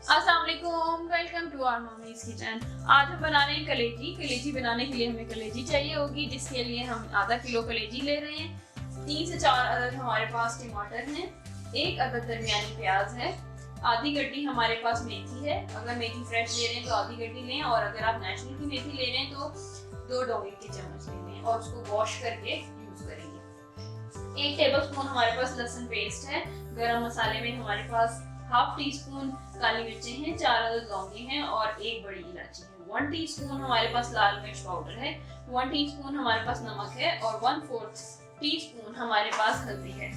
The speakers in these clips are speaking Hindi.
अस्सलाम वालेकुम, welcome to our mummy's kitchen. आज हम बना रहे हैं कलेजी। कलेजी बनाने के लिए हमें कलेजी चाहिए होगी, जिसके लिए हम आधा किलो कलेजी ले रहे हैं। 3 से 4 अदद हमारे पास टमाटर हैं, 1 अदद दरमियानी प्याज है, आधी गड्डी हमारे पास मेथी है। अगर मेथी फ्रेश ले रहे हैं तो आधी गड्डी लें, और अगर आप नेचुरल की मेथी ले रहे हैं तो 2 डोंगे के चम्मच ले लें और उसको वॉश करके यूज करेंगे। 1 टेबलस्पून हमारे पास लहसुन पेस्ट है। गरम मसाले में हमारे पास हाफ टी स्पून काली मिर्चें हैं, 4 अदद लौंगे हैं और 1 बड़ी इलायची है। 1 टीस्पून हमारे पास लाल मिर्च पाउडर है, 1 टीस्पून हमारे पास नमक है और 1/4 टीस्पून हमारे पास हल्दी है।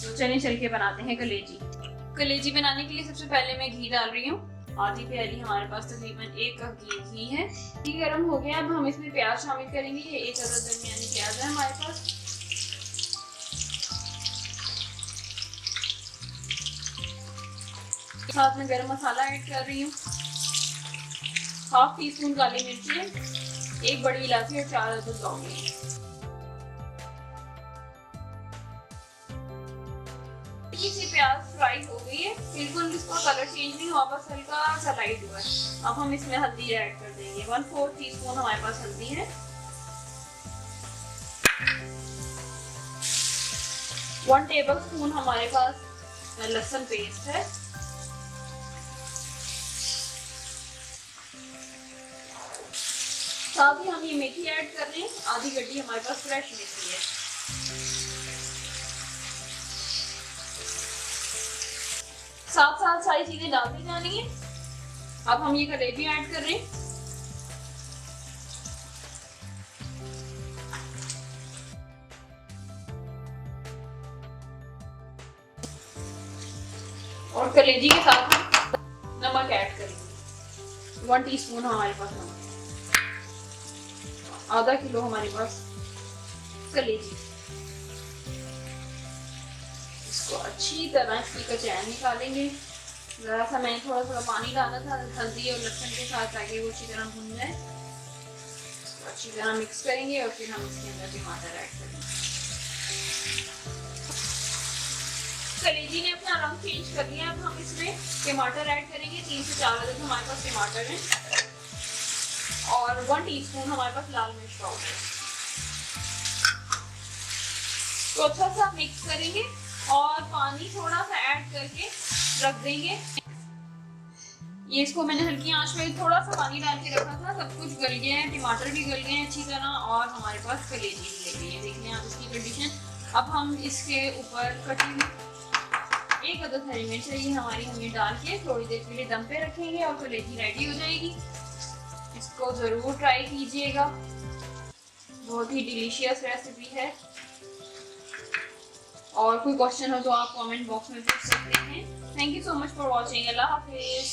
तो चलिए चल के बनाते हैं कलेजी। कलेजी बनाने के लिए सबसे पहले मैं घी डाल रही हूँ। आधी प्याली हमारे पास तकरीबन 1 कप घी है। घी गर्म हो गया, अब हम इसमें प्याज शामिल करेंगे। ये 1 अदद दरमियानी प्याज है हमारे पास। साथ में गरम मसाला ऐड कर रही हूँ, हाफ टी स्पून काली मिर्ची, 1 बड़ी इलायची और 4 अदद लौंगे। सी प्याज फ्राई हो गई है, बिल्कुल इसका कलर चेंज नहीं हुआ, बस हल्का सा लाइट हुआ है। अब हम इसमें हल्दी ऐड कर देंगे। 1/4 टीस्पून हमारे पास हल्दी है, 1 टेबलस्पून हमारे पास लहसुन पेस्ट है, साथ ही हम ये मेथी ऐड कर रहे हैं। आधी गड्डी हमारे पास फ्रेश मेथी है। साथ साथ सारी चीजें डालती जानी है। अब हम ये कलेजी ऐड कर रहे हैं। और कलेजी के साथ हम नमक ऐड करेंगे। 1 टीस्पून हमारे पास नमक, आधा किलो हमारे पास कलेजी। इसको अच्छी तरह इसकी कचैन निकालेंगे। जरा सा मैंने थोड़ा थोड़ा पानी डाला था हल्दी और लहसुन के साथ, ताकि वो अच्छी तरह भुन जाए। इसको अच्छी तरह मिक्स करेंगे और फिर हम इसके अंदर टमाटर ऐड करेंगे। कलेजी ने अपना रंग चेंज कर लिया। अब हम इसमें टमाटर ऐड करेंगे। 3 से 4 अदद हमारे पास टमाटर हैं और 1 टीस्पून हमारे पास लाल मिर्च पाउडर। तो अच्छा सा मिक्स करेंगे और पानी थोड़ा सा ऐड करके रख देंगे। ये इसको मैंने हल्की आंच में थोड़ा सा पानी डाल के रखा था। सब कुछ गल गया है, टमाटर भी गल गए हैं अच्छी तरह और हमारे पास कलेजी भी लग गई है। देखिए आप इसकी कंडीशन। अब हम इसके ऊपर कटी 1 अदद हरी मिर्च है, ये हमारी हमें डाल के थोड़ी देर के लिए दम पे रखेंगे और कलेजी रेडी हो जाएगी। इसको ज़रूर ट्राई कीजिएगा, बहुत ही डिलीशियस रेसिपी है। और कोई क्वेश्चन हो तो आप कमेंट बॉक्स में पूछ सकते हैं। Thank you so much for watching. Allah हाफिज़।